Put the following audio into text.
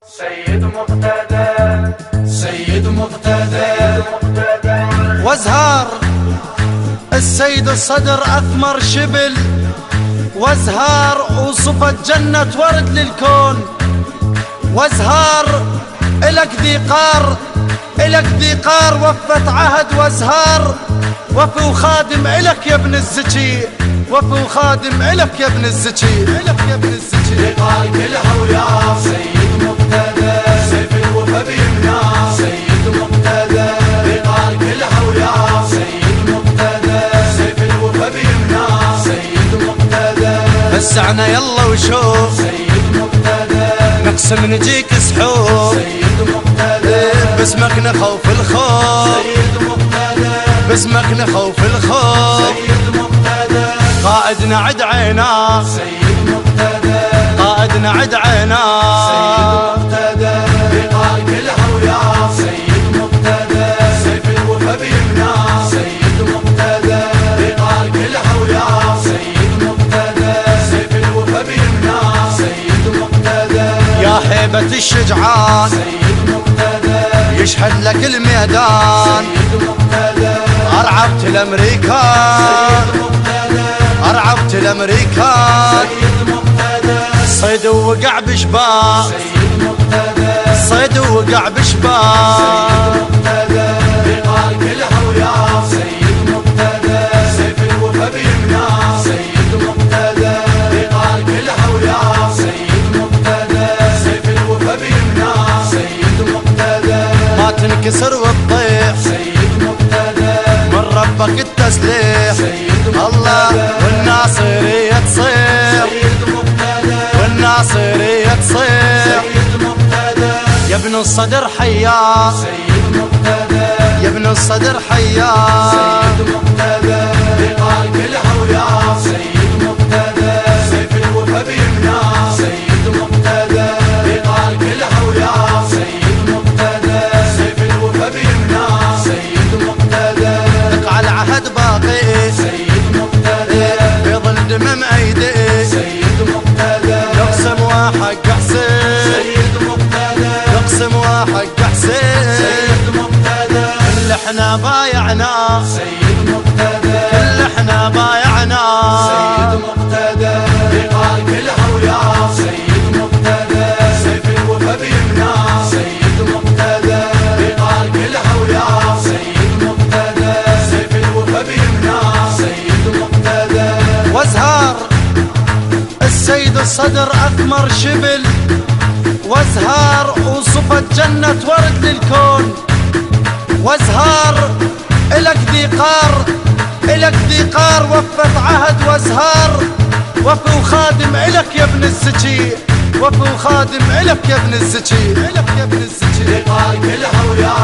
سيد مقتدى سيد مقتدى وازهار السيد الصدر أثمر شبل، وازهار وصفت جنة ورد للكون. وازهار إلك ذيقار إلك ذيقار وفت عهد، وازهار وفي وخادم إلك يا ابن الزكي، وفي وخادم إلك يا ابن الزكي، إلك يا ابن الزكي. قال كلها ويا سيد مقتدى، سيف الوفا بيمنا سيد مقتدى. قال كلها ويا سيد مقتدى، سيف الوفا بيمنا سيد مقتدى. فزعنا يلا وشوف سيد مقتدى، نقسم نجيك سحوب سيد مقتدى. باسمك نخوف الخوف، سيد مقتدى، باسمك نخوف الخوف. سيد مقتدى، قائدنا عد عينا، سيد مقتدى، قائدنا عد عينا. سيد مقتدى. قال كلها ويا سيد مقتدى، سيف الوفا بيمنا سيد مقتدى. قال كلها ويا سيد مقتدى، سيف الوفا بيمنا سيد مقتدى. يا هيبة الشجعان سيد مقتدى، يشهد لك الميدان. سيد مقتدى، أرعبت الأمريكان، سيد مقتدى، أرعبت الأمريكان. سيد مقتدى، صيد ووقع بشباك، سيد مقتدى، صيد ووقع بشباك. مقتدى. قال كلها ويا سيد مقتدى، سيف الوفا بيمنا سيد مقتدى. قال كلها ويا سيد مقتدى، سيف الوفا بيمنا سيد مقتدى. ما تنكسر وتطيح سيد مقتدى، من ربك التسليح. سيد الله والناصرية تصير، سيد مقتدى، والناصرية تصير. سيد مقتدى، يا ابن الصدر حياك، سيد مقتدى، يا ابن الصدر حياك. سيد مقتدى. قال كلها ويا سيد مقتدى، سيف الوفا بيمنا سيد مقتدى. قال كلها ويا سيد مقتدى، سيف الوفا بيمنا سيد مقتدى. تقع العهد باقي سيد مقتدى، بيظل دمم ايدي. سيد مقتدى، نقسم وحق حسين، سيد مقتدى، نقسم وحق حسين. سيد مقتدى، كل احنا بايعنا، سيد مقتدى، كل احنا بايعنا. سيد مقتدى. قال كلها ويا سيد مقتدى، سيف الوفا بيمنا سيد مقتدى. قال كلها ويا سيد مقتدى، سيف الوفا بيمنا سيد مقتدى. وازهار السيد الصدر أثمر شبل، وازهار وصفت جنة ورد للكون. وازهار إلك ذيقار إلك ذيقار وفت عهد، وازهار وفي وخادم إلك يا ابن الزكي، وفي وخادم إلك يا ابن الزكي، إلك يا ابن الزكي. قال كلها ويا